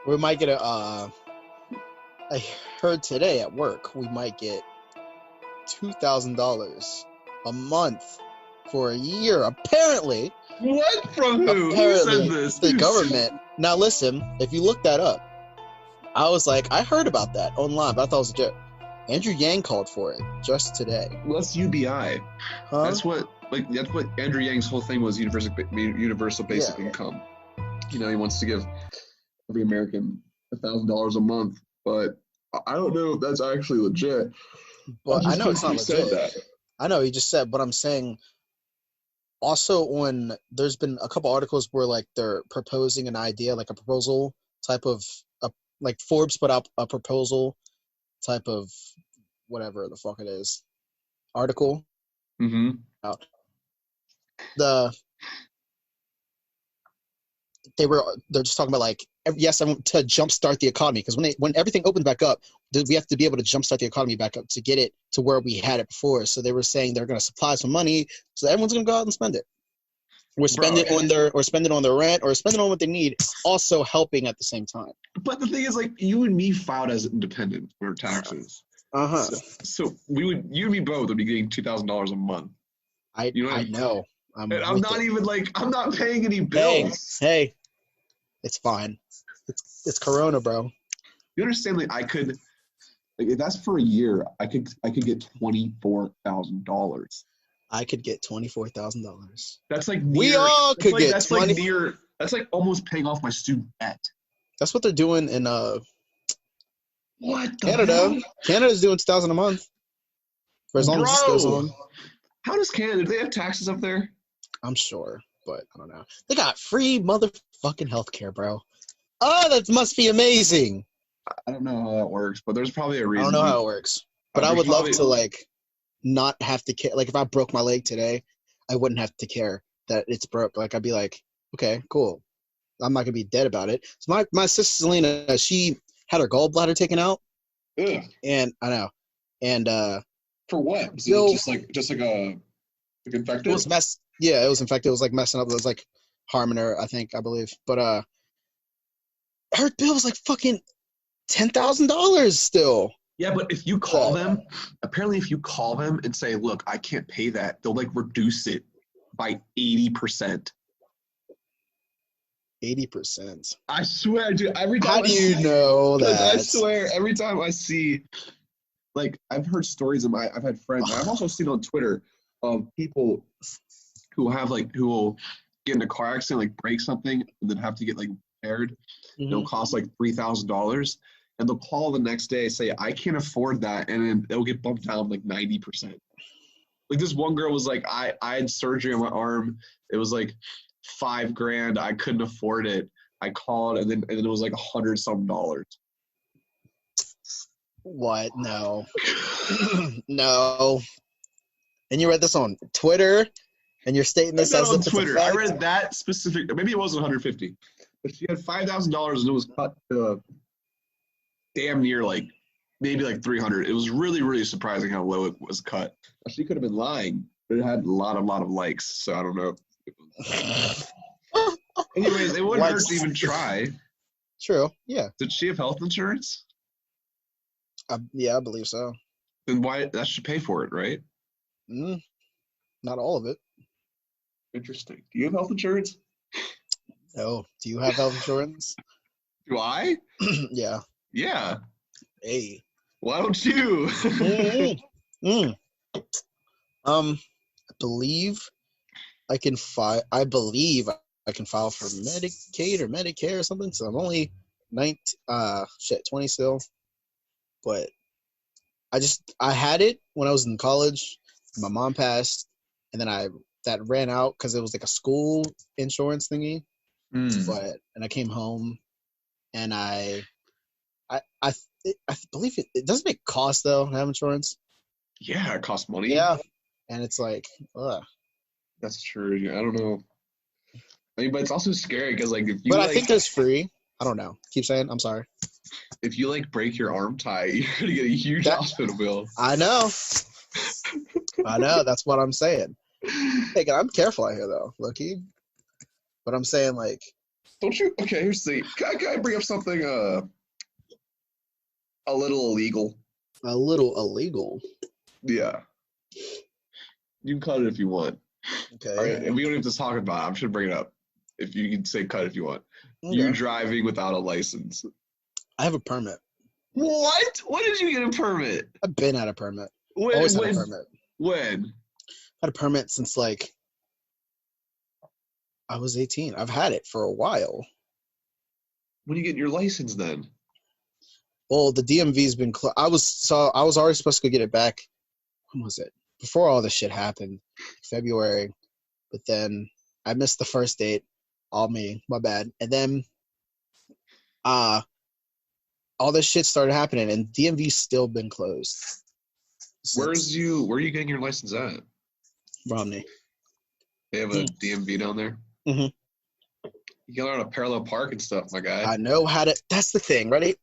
We might get a. I heard today at work we might get $2,000 a month for a year. Apparently, What? From who? Who said this? the government. Now listen, if you look that up, I was like, I heard about that online, but I thought it was legit. Andrew Yang called for it just today. Well, that's UBI. Huh? That's what Andrew Yang's whole thing was: universal basic income. You know, he wants to give every American $1,000 a month, but I don't know if that's actually legit. But I know it's not legit. I know he just said, but I'm saying also there's been a couple articles where like they're proposing an idea, like a proposal type of like Forbes put out a proposal type of whatever the fuck it is article. Mm-hmm. They're just talking about like, yes, I want to jumpstart the economy, because when everything opens back up, we have to be able to jumpstart the economy back up to get it to where we had it before. So they were saying they're going to supply some money, so everyone's going to go out and spend it. Or spend it on their rent, or spend it on what they need, also helping at the same time. But the thing is, like, you and me filed as independent for taxes. So you and me both would be getting $2,000 a month. I know. I'm not paying any bills. Hey, it's fine. It's Corona, bro. You understand? Like, I could, like, if that's for a year, I could get $24,000. I could get $24,000. That's like we all could get. That's that's like almost paying off my student debt. That's what they're doing in what Canada. Hell? Canada's doing $2,000 a month for as long as this goes on. How does Canada? Do they have taxes up there? I'm sure, but I don't know. They got free motherfucking healthcare, bro. Oh, that must be amazing. I don't know how that works, but there's probably a reason. I don't know how it works, but I would love to like not have to care. Like if I broke my leg today, I wouldn't have to care that it's broke. Like I'd be like, okay, cool. I'm not gonna be dead about it. So my sister Selena, she had her gallbladder taken out. Ugh. And I know. And for what? Was it just like a infected? It was Yeah, it was infected. It was like messing up. It was like harming her, I believe. But her bill was like fucking $10,000 still. Yeah, but if you call them, apparently if you call them and say, look, I can't pay that, they'll like reduce it by 80%. 80%. I swear, dude. Every time How do you know that? I swear, every time I see, like, I've heard stories I've had friends. I've also seen on Twitter of people who will get in a car accident, like break something, and then have to get like repaired. Mm-hmm. It'll cost like $3,000, and they'll call the next day and say, I can't afford that, and then it'll get bumped down like 90%. Like this one girl was like, I had surgery on my arm. It was like $5,000. I couldn't afford it. I called, and then it was like $100-something. What? No. No. And you read this on Twitter, and you're stating this as on Twitter. I read that specific. Maybe it wasn't $150, but she had $5,000, and it was cut to damn near like maybe like $300. It was really, really surprising how low it was cut. She could have been lying, but it had a lot of likes. So I don't know. Anyways, it wouldn't hurt to even try. True. Yeah. Did she have health insurance? Yeah, I believe so. Then why that should pay for it, right? Not all of it. Interesting. Do you have health insurance? No. Do you have health insurance? Do I? Yeah. Yeah. Hey. Why don't you? I believe I can file. I believe I can file for Medicaid or Medicare or something. So I'm only 20 still. But I had it when I was in college. My mom passed, and then that ran out because it was like a school insurance thingy. And I came home, and I believe it doesn't make cost though to have insurance. Yeah, it costs money. Yeah, and it's like, ugh. That's true. Yeah, I don't know. I mean, but it's also scary because like if you. But I think there's free. I don't know. Keep saying. I'm sorry. If you like break your arm tie, you're gonna get a huge hospital bill. I know. That's what I'm saying. Hey, I'm careful out here though, low-key. But I'm saying like, Don't you? Okay, here's the. Can I bring up something a little illegal? A little illegal. Yeah. You can cut it if you want. Okay. All right, and we don't have to talk about it. I'm just gonna bring it up. If you can say cut if you want. Okay. You driving without a license. I have a permit. What? When did you get a permit? I've been at a permit. When? Always had a permit. When? Had a permit since like I was 18. I've had it for a while. When you get your license then? Well, the DMV's been I was already supposed to go get it back. When was it? Before all this shit happened, February. But then I missed the first date. All me, my bad. And then all this shit started happening, and DMV's still been closed. Where are you getting your license at? Romney. They have a DMV down there? Mm-hmm. You can learn how to parallel park and stuff, my guy. I know how to. That's the thing, right?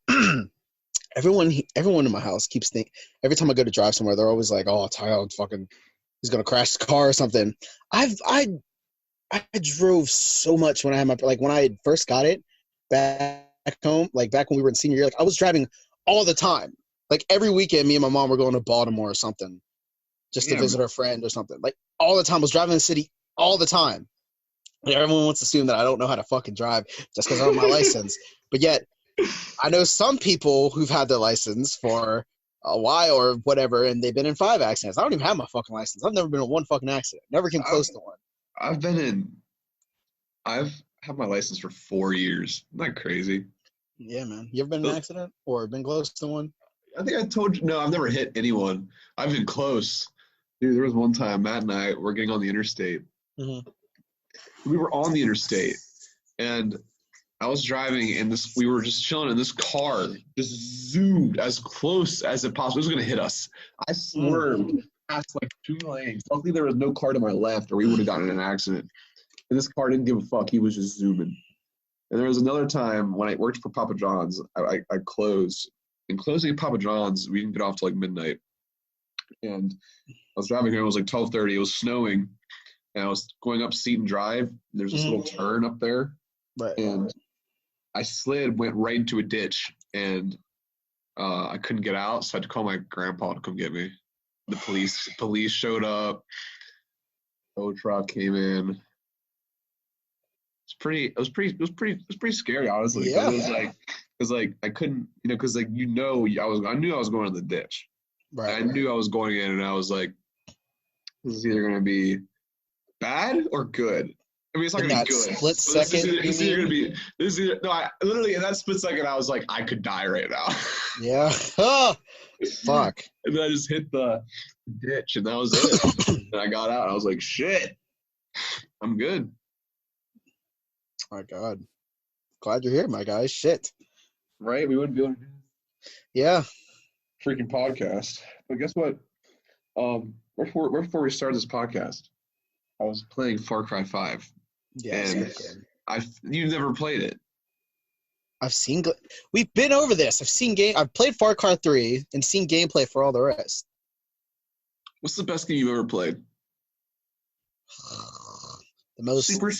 Everyone in my house keeps thinking. Every time I go to drive somewhere, they're always like, "Oh, Tyyonn, he's gonna crash the car or something." I drove so much when I had when I first got it back home, like back when we were in senior year. Like I was driving all the time. Like every weekend, me and my mom were going to Baltimore or something, just to visit our friend or something. Like all the time, I was driving the city all the time. Like, everyone wants to assume that I don't know how to fucking drive just because I have my license. But yet, I know some people who've had their license for a while or whatever, and they've been in 5 accidents. I don't even have my fucking license. I've never been in one fucking accident. Never came close to one. I've had my license for 4 years. Isn't that crazy? Yeah, man. You ever been in an accident or been close to one? I think I told you. No, I've never hit anyone. I've been close. Dude, there was one time Matt and I were getting on the interstate. Mm-hmm. We were on the interstate, and I was driving, and we were just chilling, and this car just zoomed as close as it possibly was going to hit us. I swerved past like 2 lanes. Luckily, there was no car to my left, or we would have gotten in an accident. And this car didn't give a fuck. He was just zooming. And there was another time when I worked for Papa John's, I closed. In closing at Papa John's, we didn't get off till like midnight. And I was driving here. It was like 12:30. It was snowing. And I was going up Seton Drive. There's this little turn up there. Right. And I went right into a ditch. And I couldn't get out. So I had to call my grandpa to come get me. The police showed up. Tow truck came in. It was pretty scary, honestly. Yeah. It was like I couldn't, I knew I was going in the ditch. Right. I knew I was going in, and I was like, this is either going to be bad or good. I mean, it's not going to be good. Split second. Literally in that split second, I was like, I could die right now. Yeah. Oh, fuck. And then I just hit the ditch, and that was it. And I got out. And I was like, shit, I'm good. My God. Glad you're here, my guy. Shit. Right? We wouldn't be able to do Yeah. freaking podcast. But guess what? Before we started this podcast, I was playing Far Cry 5. Yeah. And you've never played it. I've seen. We've been over this. I've played Far Cry 3 and seen gameplay for all the rest. What's the best game you've ever played? The most Super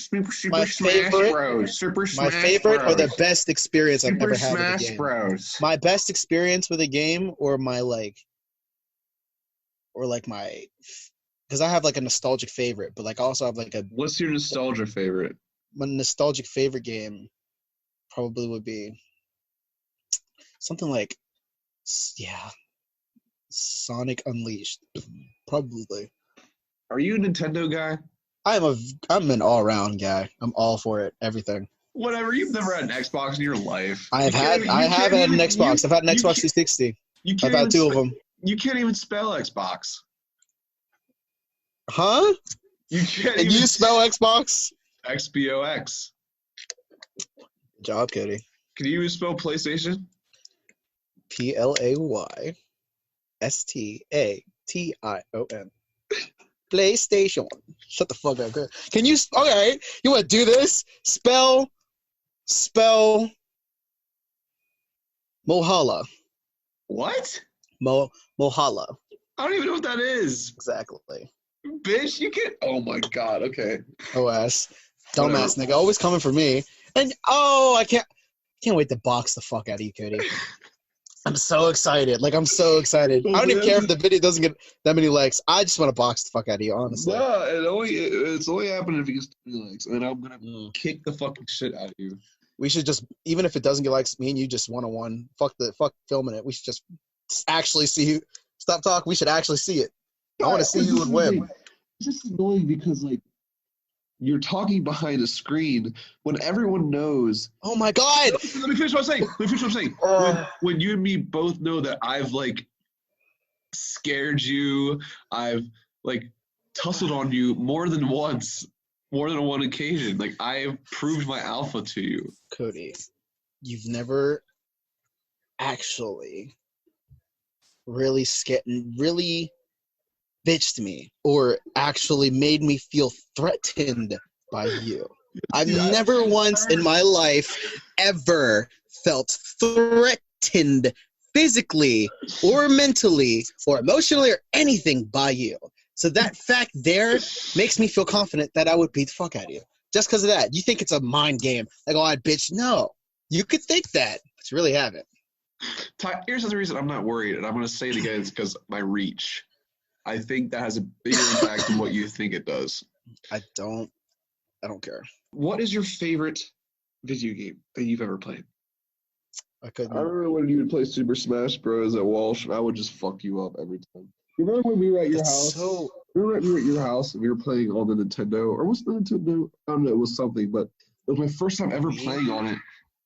my Smash favorite, Bros. Super Smash my favorite Bros. or the best experience I've ever had with a Smash game. Bros. My best experience with a game, or my because I have like a nostalgic favorite, but like I also have like a. What's your nostalgia favorite? My nostalgic favorite game probably would be something like, Sonic Unleashed, probably. Are you a Nintendo guy? I'm an all-around guy. I'm all for it. Everything. Whatever. You've never had an Xbox in your life. I have had an Xbox. I've had an Xbox 360. I've had 2 of them. You can't even spell Xbox. Huh? You can't. Can you spell Xbox? XBOX. Good job, Cody. Can you even spell PlayStation? PlayStation. PlayStation. Shut the fuck up. Can you? Okay, you want to do this? Spell Mohala. What? Mohala. I don't even know what that is. Exactly. Bitch, you can't. Oh my god. Okay. OS. Dumbass nigga. Always coming for me. And I can't wait to box the fuck out of you, Cody. I'm so excited. Like, I'm so excited. I don't even care if the video doesn't get that many likes. I just want to box the fuck out of you, honestly. No, it's only happening if it gets 3 likes, and I'm gonna kick the fucking shit out of you. We should just, even if it doesn't get likes, me and you just 1-on-1. Fuck filming it. We should just actually see you. Stop talking. We should actually see it. I want to see who would win. It's just annoying because, like, you're talking behind a screen when everyone knows. Oh my God! Let me finish what I'm saying. When you and me both know that I've, like, scared you, I've, like, tussled on you more than one occasion. Like, I've proved my alpha to you. Cody, you've never actually really bitched me or actually made me feel threatened by you. I've never once in my life ever felt threatened physically or mentally or emotionally or anything by you. So that fact there makes me feel confident that I would beat the fuck out of you. Just because of that. You think it's a mind game. Like, oh, I'd bitch. No. You could think that, but you really haven't. Here's the reason I'm not worried, and I'm going to say it again, it's because my reach. I think that has a bigger impact than what you think it does. I don't care. What is your favorite video game that you've ever played? I remember when you would play Super Smash Bros. At Walsh, and I would just fuck you up every time. You remember when we were at your house? We were at your house, and we were playing on the Nintendo, or was it the Nintendo? I don't know, it was something, but it was my first time ever playing on it.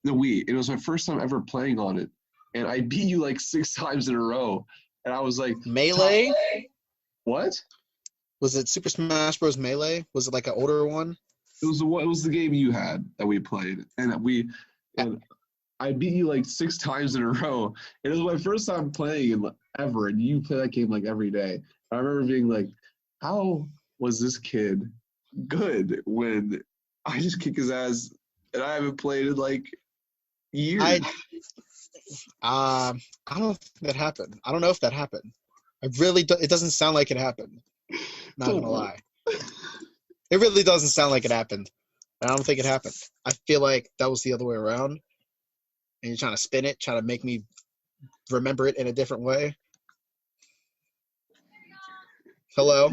The Wii. It was my first time ever playing on it, and I beat you like 6 times in a row, and I was like, Melee? What? Was it Super Smash Bros. Melee? Was it like an older one? It was the game you had that we played, and I beat you like 6 times in a row. It was my first time playing ever, and you play that game like every day. I remember being like, how was this kid good when I just kick his ass and I haven't played in like years? I don't think that happened. I don't know if that happened. It doesn't sound like it happened. Not gonna lie. It really doesn't sound like it happened. I don't think it happened. I feel like that was the other way around. And you're trying to spin it, trying to make me remember it in a different way. Hello?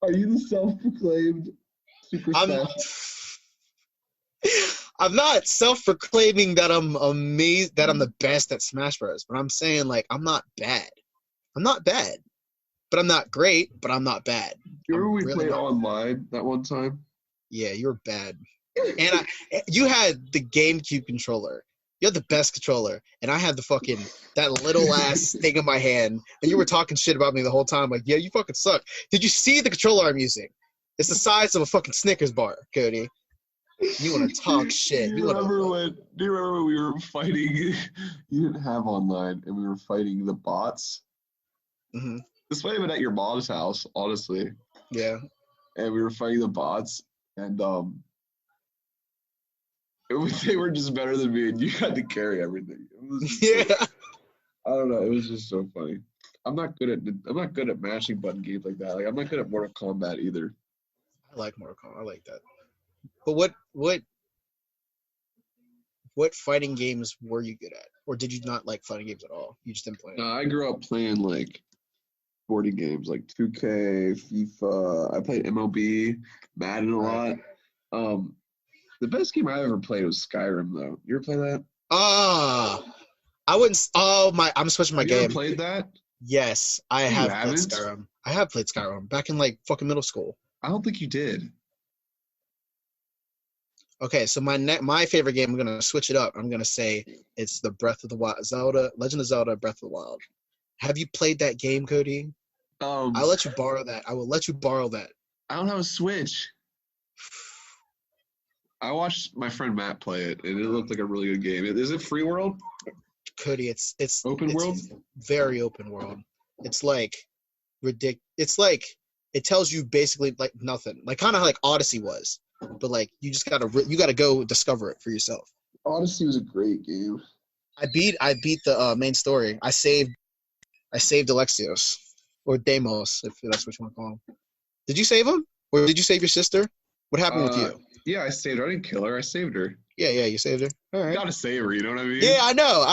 Are you the self-proclaimed Super Smash? I'm not self-proclaiming that I'm amazed, that I'm the best at Smash Bros. But I'm saying, like, I'm not bad. I'm not bad. But I'm not great, but I'm not bad. You remember we played online that one time? Yeah, you were bad. And you had the GameCube controller. You had the best controller. And I had that little ass thing in my hand. And you were talking shit about me the whole time. Like, yeah, you fucking suck. Did you see the controller I'm using? It's the size of a fucking Snickers bar, Cody. You want to talk shit. Do you remember when we were fighting? You didn't have online, and we were fighting the bots. Mm-hmm. This might have been at your mom's house, honestly. Yeah. And we were fighting the bots, and they were just better than me, and you had to carry everything. I don't know. It was just so funny. I'm not good at mashing button games like that. Like, I'm not good at Mortal Kombat either. I like Mortal Kombat. I like that. But what fighting games were you good at? Or did you not like fighting games at all? You just didn't play it? No, I grew up playing, like, sporting games, like 2K, FIFA. I played MLB, Madden a lot. The best game I ever played was Skyrim, though. You ever play that? I wouldn't. I'm switching my game. You ever played that? Yes, I have played Skyrim. I have played Skyrim back in, like, fucking middle school. I don't think you did. Okay, so my favorite game, I'm gonna switch it up. I'm gonna say it's the Breath of the Wild, Legend of Zelda, Breath of the Wild. Have you played that game, Cody? I'll let you borrow that. I will let you borrow that. I don't have a Switch. I watched my friend Matt play it, and it looked like a really good game. Is it free world? Cody, it's open world. Very open world. It's like ridiculous. It's like it tells you basically like nothing, like kind of like Odyssey was. But, like, you just gotta go discover it for yourself. Odyssey was a great game. I beat the main story. I saved Alexios or Deimos, if that's what you want to call him. Did you save him, or did you save your sister? What happened with you? Yeah, I saved her. I didn't kill her. I saved her. Yeah, you saved her. All right. Gotta save her, you know what I mean? Yeah, I know.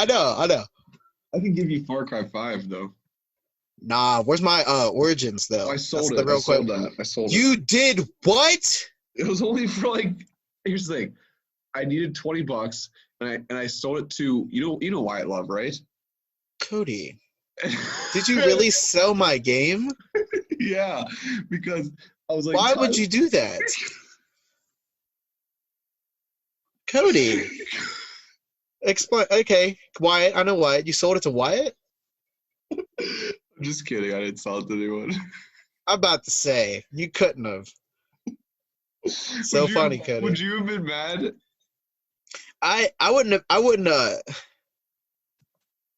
I can give you Far Cry 5 though. Nah, where's my Origins though? I sold That's it. the I real sold quick. that. I sold it. You did what? It was only for like. Here's the thing. I needed $20, and I sold it to you know Wyatt Love, right? Cody, did you really sell my game? Yeah, because I was like, Why would you do that? Cody, explain. Okay, Wyatt. I know Wyatt. You sold it to Wyatt? I'm just kidding. I didn't sell it to anyone. I'm about to say you couldn't have. So funny, Cody. Would you have been mad? I wouldn't have.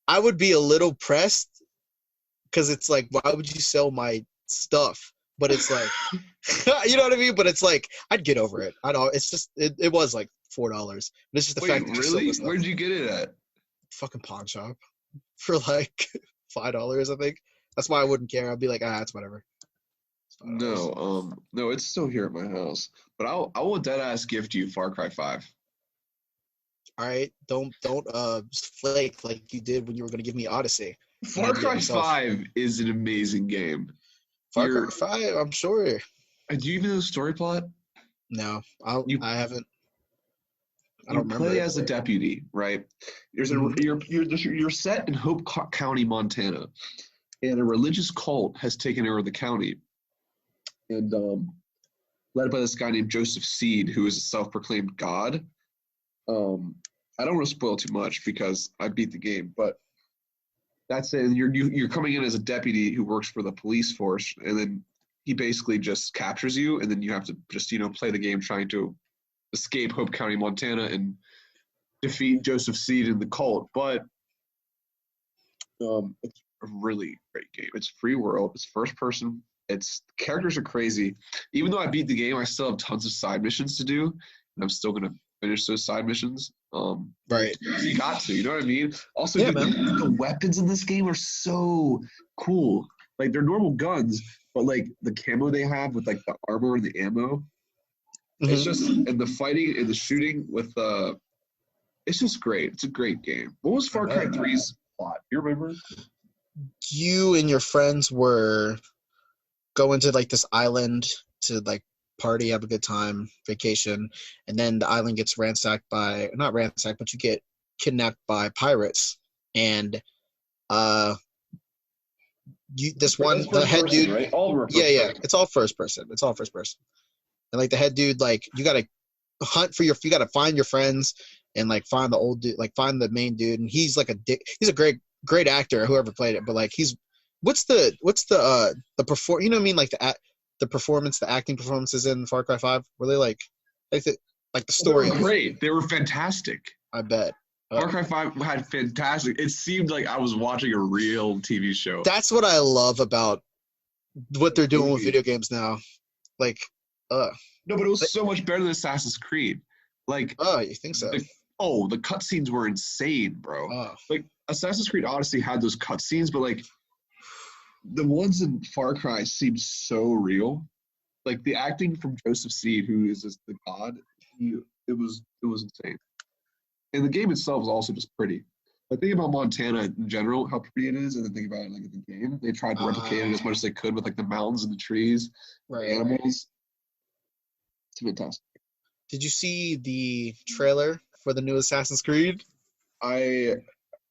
I would be a little pressed because it's like, why would you sell my stuff? But it's like, you know what I mean? But it's like, I'd get over it. I don't. It's just it was like $4. But it's just the fact that you sold this stuff. Where'd you get it at? Fucking pawn shop for like $5, I think. That's why I wouldn't care. I'd be like, it's whatever. No, no, it's still here at my house. But I will dead ass gift you Far Cry 5. All right, don't flake like you did when you were gonna give me Odyssey. Far Cry 5 is an amazing game. Far Cry 5, I'm sure. Do you even know the story plot? No, I haven't. I don't remember. You play as a deputy, right? You're set in Hope County, Montana, and a religious cult has taken over the county, and led by this guy named Joseph Seed, who is a self-proclaimed god. I don't want to spoil too much because I beat the game, but that's it. You're coming in as a deputy who works for the police force, and then he basically just captures you, and then you have to just play the game trying to escape Hope County, Montana, and defeat Joseph Seed and the cult. But it's a really great game. It's free world. It's first person. Its characters are crazy. Even though I beat the game, I still have tons of side missions to do, and I'm still gonna finish those side missions. Right. You got to. You know what I mean? Also, yeah, the weapons in this game are so cool. Like they're normal guns, but like the camo they have with like the armor and the ammo. It's just and the fighting and the shooting with it's just great. It's a great game. What was Far Cry 3's plot? You remember? You and your friends were going to like this island to like party, have a good time, vacation, and then the island gets not ransacked, but you get kidnapped by pirates, and the head dude, right? All of them are person. It's all first person. And like the head dude, like you gotta you gotta find your friends and like find the old dude, like find the main dude, and he's like he's a great actor, whoever played it, but like what's the perform, you know what I mean, like the acting performances in Far Cry 5, were they like the story? They were great. They were fantastic. I bet. Far Cry 5 had fantastic. It seemed like I was watching a real TV show. That's what I love about what they're doing with video games now. Like, no, but it was so much better than Assassin's Creed. Like, you think so? The cutscenes were insane, bro. Like Assassin's Creed Odyssey had those cutscenes, but like the ones in Far Cry seemed so real. Like the acting from Joseph Seed, who is just the god, it was insane. And the game itself is also just pretty. Like think about Montana in general, how pretty it is, and then think about it like in the game. They tried to replicate it as much as they could with like the mountains and the trees, the animals. It's fantastic. Did you see the trailer for the new Assassin's Creed? That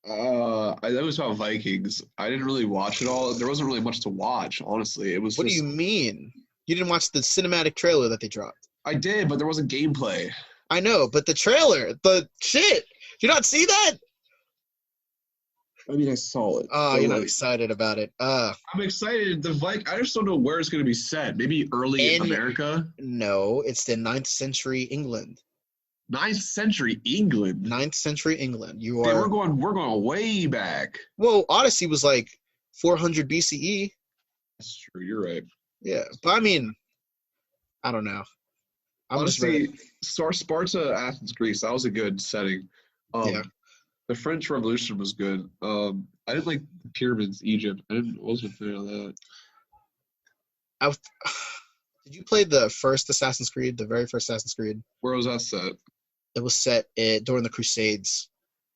was about Vikings. I didn't really watch it all. There wasn't really much to watch, honestly. It was. What do you mean? You didn't watch the cinematic trailer that they dropped? I did, but there wasn't gameplay. I know, but the trailer, the shit. Did you not see that? I mean, I saw it. Oh, you're not excited about it. I'm excited. I just don't know where it's going to be set. Maybe early in America? No, it's the 9th century England. 9th century England? 9th century England. We're going way back. Well, Odyssey was like 400 BCE. That's true. You're right. Yeah, but I mean, I don't know. Honestly, Sparta, Athens, Greece, that was a good setting. The French Revolution was good. I didn't like the pyramids, Egypt. Wasn't a fan of that. Did you play the first Assassin's Creed, the very first Assassin's Creed? Where was that set? It was set during the Crusades.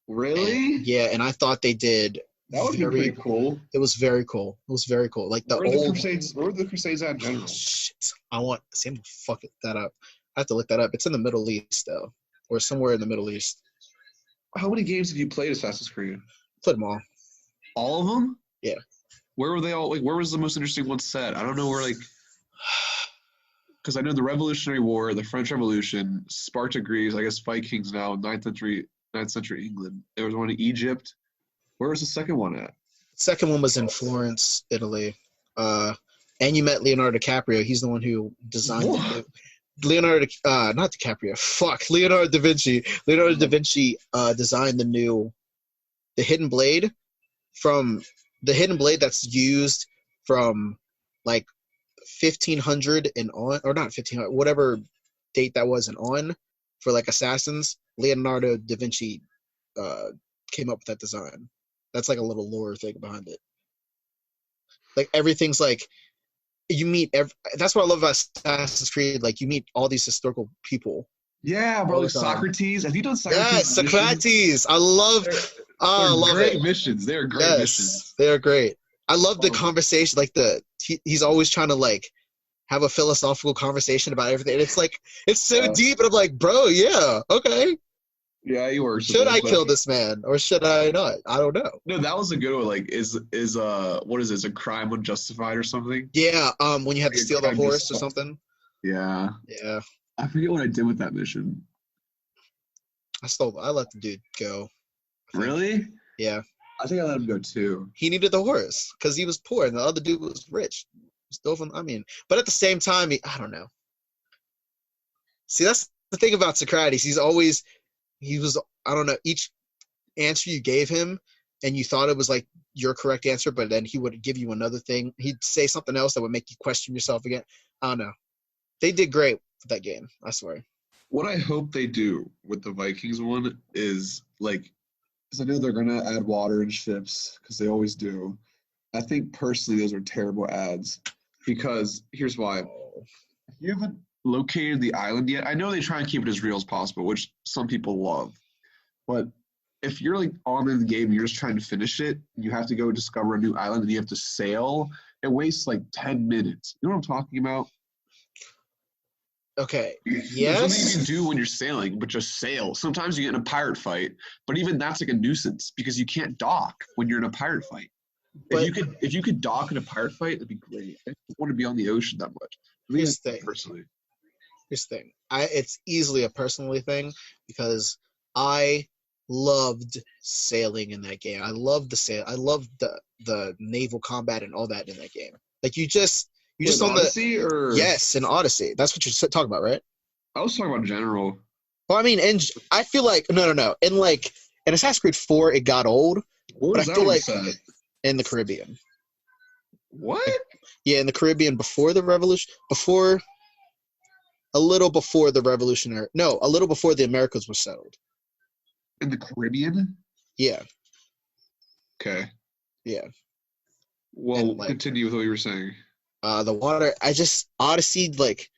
Really? Yeah, and I thought they did. That would be pretty cool. It was very cool. It was very cool. Like the Where were old the Crusades? Where were the Crusades at in general? shit. I'm gonna fuck that up. I have to look that up. It's in the Middle East though, or somewhere in the Middle East. How many games have you played Assassin's Creed? Played them all. All of them? Yeah. Where were they all? Like, where was the most interesting one set? I don't know where. Like, because I know the Revolutionary War, the French Revolution, Sparta, Greece. I guess Vikings now, 9th century England. There was one in Egypt. Where was the second one at? Second one was in Florence, Italy. And you met Leonardo DiCaprio. He's the one who designed Leonardo da Vinci. Leonardo da Vinci designed the hidden blade that's used from like 1500 and on, or not 1500, whatever date that was and on, for like assassins. Leonardo da Vinci came up with that design. That's like a little lore thing behind it. Like everything's like you meet. That's what I love about Assassin's Creed. Like you meet all these historical people. Yeah, bro. Like Socrates. Have you done Socrates? Yes, Socrates. I love. I love great it. missions. They are great missions. They are great. I love the conversation. Like he's always trying to like have a philosophical conversation about everything. And it's like it's so deep, and I'm like, bro, yeah, okay. Yeah, he works. Should I kill this man or should I not? I don't know. No, that was a good one. Like, is what is it? Is a crime unjustified or something? Yeah. When you have to steal the horse or something. Yeah. Yeah. I forget what I did with that mission. I let the dude go. Really? Yeah. I think I let him go too. He needed the horse because he was poor and the other dude was rich. But at the same time, I don't know. See, that's the thing about Socrates. He was, I don't know, each answer you gave him and you thought it was like your correct answer, but then he would give you another thing. He'd say something else that would make you question yourself again. I don't know. They did great with that game, I swear. What I hope they do with the Vikings one is like, because I know they're going to add water and ships because they always do. I think personally those are terrible ads because here's why. If you haven't located the island yet, I know they try and keep it as real as possible, which some people love. But if you're like on in the game and you're just trying to finish it, you have to go discover a new island and you have to sail. It wastes like 10 minutes. You know what I'm talking about? Okay. There's Yes. nothing you can do when you're sailing, but just sail. Sometimes you get in a pirate fight, but even that's like a nuisance because you can't dock when you're in a pirate fight. But If you could dock in a pirate fight, that'd be great. I don't want to be on the ocean that much. Here's the thing. Personally. Here's the thing. It's easily a personally thing because I loved sailing in that game. I loved the sail. I loved the naval combat and all that in that game. Like you just on Odyssey or yes, in Odyssey. That's what you're talking about, right? I was talking about general. Well, I mean, and I feel like no. In Assassin's Creed 4, it got old. Where but was I feel that like set? in the Caribbean. What? Yeah, in the Caribbean before the revolution, a little before the Americas were settled. In the Caribbean? Yeah. Okay. Yeah. Well, continue with what you were saying. The water, Odyssey, like,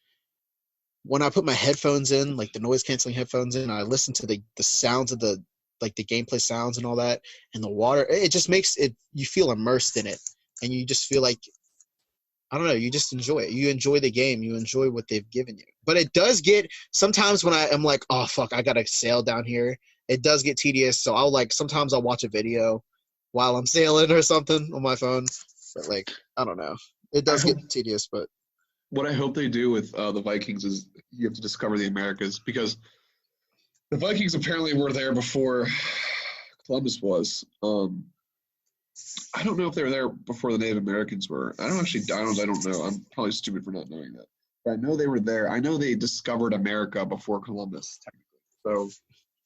when I put my headphones in, like the noise canceling headphones in, I listen to the sounds of the gameplay sounds and all that, and the water, it just makes it, you feel immersed in it, and you just feel like, I don't know, you just enjoy it. You enjoy the game. You enjoy what they've given you. But it does get, sometimes when I'm like, oh, fuck, I got to sail down here, it does get tedious, so sometimes I'll watch a video while I'm sailing or something on my phone, but like, I don't know. It does get tedious, but what I hope they do with the Vikings is you have to discover the Americas because the Vikings apparently were there before Columbus was. I don't know if they were there before the Native Americans were. I don't know. I'm probably stupid for not knowing that. But I know they were there. I know they discovered America before Columbus, technically. So,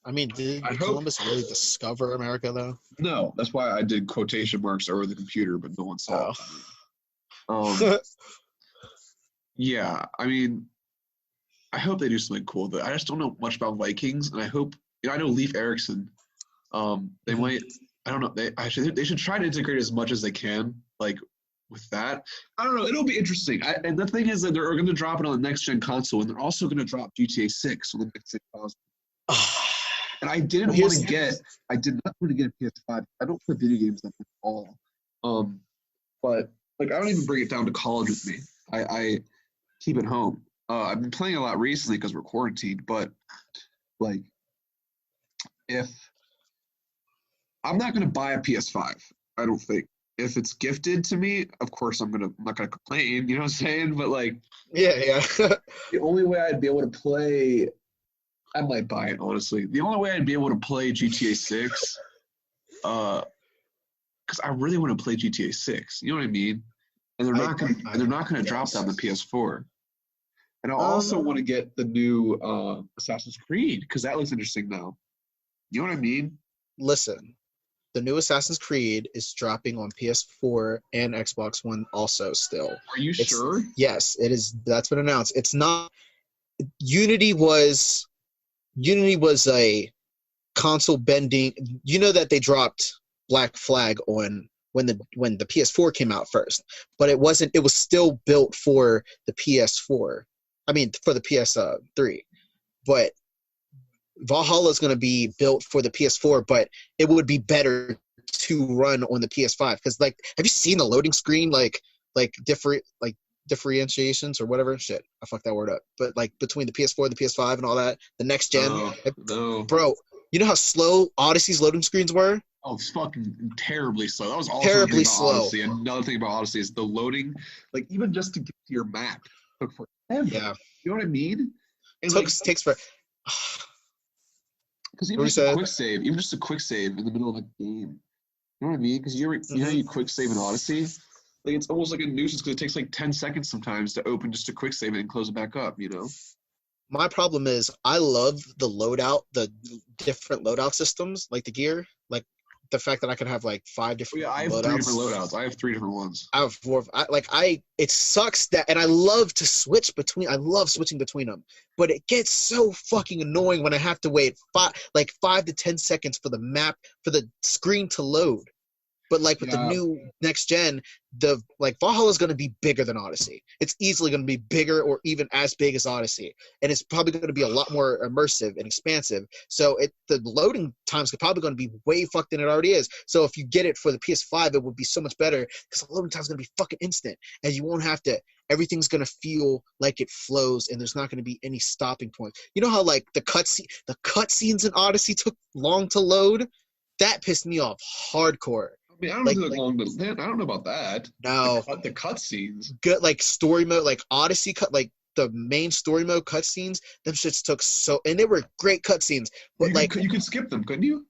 I mean, did Columbus really discover America, though? No, that's why I did quotation marks over the computer, but no one saw it. Yeah, I mean, I hope they do something cool. But I just don't know much about Vikings, and I hope I know Leif Erikson. They might. I don't know. They should try to integrate as much as they can, like with that. I don't know. It'll be interesting. And the thing is that they're going to drop it on the next gen console, and they're also going to drop GTA 6 on the next gen console. And I did not want to get a PS5. I don't play video games that much at all. But like I don't even bring it down to college with me. I keep it home. I've been playing a lot recently because we're quarantined, but like if I'm not gonna buy a PS5, I don't think. If it's gifted to me, of course I'm not gonna complain, you know what I'm saying? But like Yeah. the only way I'd be able to play, I might buy it honestly. The only way I'd be able to play GTA 6, because I really want to play GTA 6. You know what I mean? And they're not gonna drop that on the PS4. And I also want to get the new Assassin's Creed because that looks interesting now. You know what I mean? Listen, the new Assassin's Creed is dropping on PS4 and Xbox One also still. Are you sure? Yes, it is. That's been announced. It's not. Unity was a console bending. You know that they dropped Black Flag on when the PS4 came out first, but it wasn't. It was still built for the PS4. I mean, for the PS3, but Valhalla is going to be built for the PS4, but it would be better to run on the PS5 because, like, have you seen the loading screen? Like differentiations or whatever. Shit, I fucked that word up. But like between the PS4, the PS5, and all that, the next gen. No. Bro, you know how slow Odyssey's loading screens were? Oh, it's fucking terribly slow. That was also terribly slow. Odyssey. Another thing about Odyssey is the loading. Like even just to get to your map took forever. Yeah, you know what I mean? It takes for. Because even just a quick save in the middle of a game. You know what I mean? Because you know you quick save in Odyssey. Like it's almost like a nuisance because it takes like 10 seconds sometimes to open just a quick save and close it back up. You know. My problem is I love the different loadout systems, like the gear, like the fact that I could have like 5 different. I have 3 different loadouts. I have 3 different ones. I have 4. It sucks that, and I love to switch between. I love switching between them, but it gets so fucking annoying when I have to wait 5 to 10 seconds for the screen to load. But like with the new next gen, Valhalla is going to be bigger than Odyssey. It's easily going to be bigger or even as big as Odyssey, and it's probably going to be a lot more immersive and expansive. So the loading times are probably going to be way fucked than it already is. So if you get it for the PS5, it would be so much better because the loading time is going to be fucking instant, and you won't have to. Everything's going to feel like it flows, and there's not going to be any stopping point. You know how like the cutscenes in Odyssey took long to load? That pissed me off hardcore. I mean, I don't know about that. No, the cutscenes. Good, like story mode, like Odyssey like the main story mode cutscenes. Them shits took and they were great cutscenes. But you could skip them, couldn't you?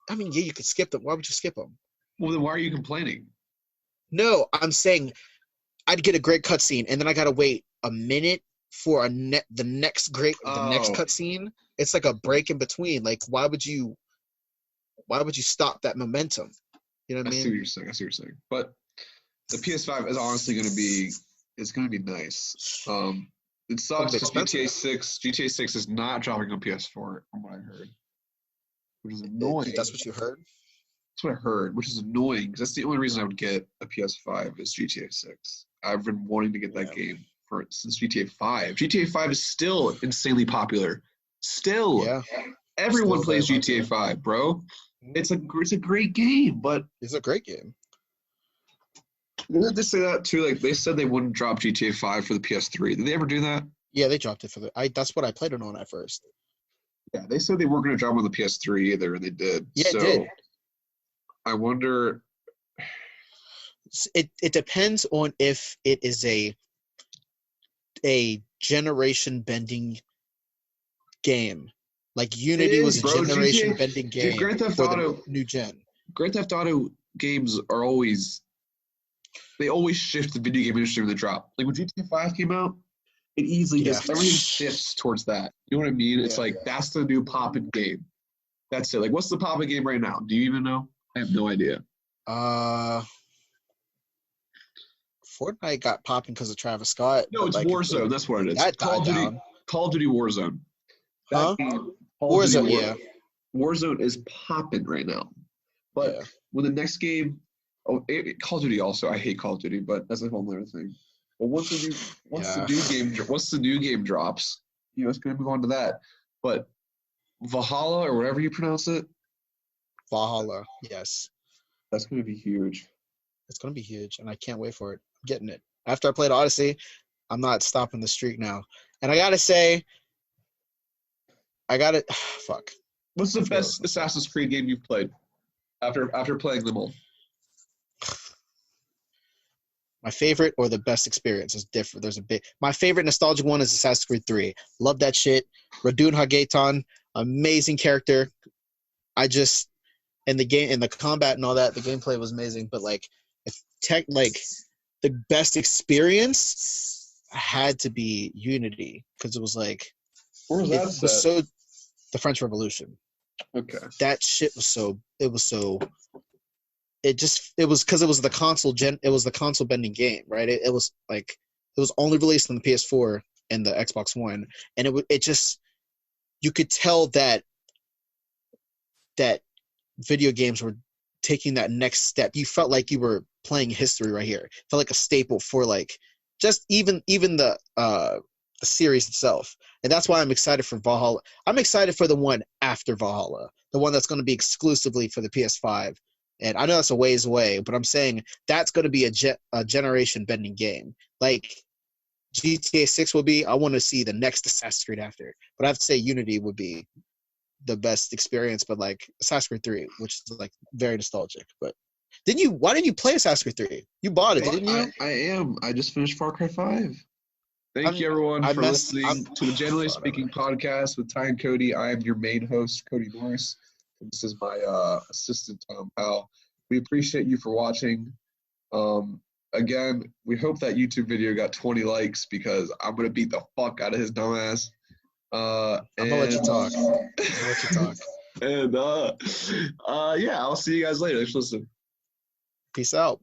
I mean, yeah, you could skip them. Why would you skip them? Well, then why are you complaining? No, I'm saying I'd get a great cutscene, and then I gotta wait a minute for the next cutscene. It's like a break in between. Like, why would you stop that momentum? You know what I mean? I see what you're saying. But the PS5 is honestly going to be nice. It sucks because GTA 6 is not dropping on PS4 from what I heard, which is annoying. That's what you heard? That's what I heard, which is annoying because that's the only reason I would get a PS5 is GTA 6. I've been wanting to get that game since GTA 5. GTA 5 is still insanely popular. Still. Yeah. Everyone plays GTA 5, bro. It's a great game, but it's a great game. Didn't they say that too? Like they said they wouldn't drop GTA 5 for the PS3. Did they ever do that? Yeah, they dropped it for that's what I played it on at first. Yeah, they said they weren't going to drop it on the PS3 either, and they did. Yeah, it did. I wonder. It depends on if it is a generation bending game. Like Unity was a generation-bending game for the new gen. Grand Theft Auto games are always shift the video game industry when they drop. Like when GTA 5 came out, it easily just everything shifts towards that. You know what I mean? It's like that's the new poppin' game. That's it. Like what's the poppin' game right now? Do you even know? I have no idea. Fortnite got popping because of Travis Scott. No, it's Warzone. That's what it is. Call of Duty Warzone. Warzone, Warzone is popping right now. But when the next game, Call of Duty also, I hate Call of Duty, but that's a whole other thing. But once the new game drops, it's gonna move on to that. But Valhalla or whatever you pronounce it. Valhalla, yes. That's going to be huge. It's going to be huge, and I can't wait for it. I'm getting it. After I played Odyssey, I'm not stopping the streak now. And I got to say, fuck. What's the best Assassin's Creed game you've played after playing them all? My favorite or the best experience is different. My favorite nostalgic one is Assassin's Creed 3. Love that shit. Radun Hageton, amazing character. In the combat and all that, the gameplay was amazing. But the best experience had to be Unity, because it was like, where was that set? The French Revolution. Okay. That shit was because it was the console bending game, right? It was only released on the PS4 and the Xbox One, and you could tell that video games were taking that next step. You felt like you were playing history right here. It felt like a staple for just even the series itself. And that's why I'm excited for Valhalla. I'm excited for the one after Valhalla, the one that's going to be exclusively for the PS5. And I know that's a ways away, but I'm saying that's going to be a generation-bending game. Like GTA 6 will be, I want to see the next Assassin's Creed after. But I have to say Unity would be the best experience, but Assassin's Creed 3, which is very nostalgic. But why didn't you play Assassin's Creed 3? You bought it, didn't you? I just finished Far Cry 5. Thank you, everyone, for listening to the Generally Speaking podcast with Ty and Cody. I am your main host, Cody Norris. And this is my assistant, Powell. We appreciate you for watching. Again, we hope that YouTube video got 20 likes, because I'm going to beat the fuck out of his dumbass. I'm going to let you talk. And, yeah, I'll see you guys later. Thanks for listening. Peace out.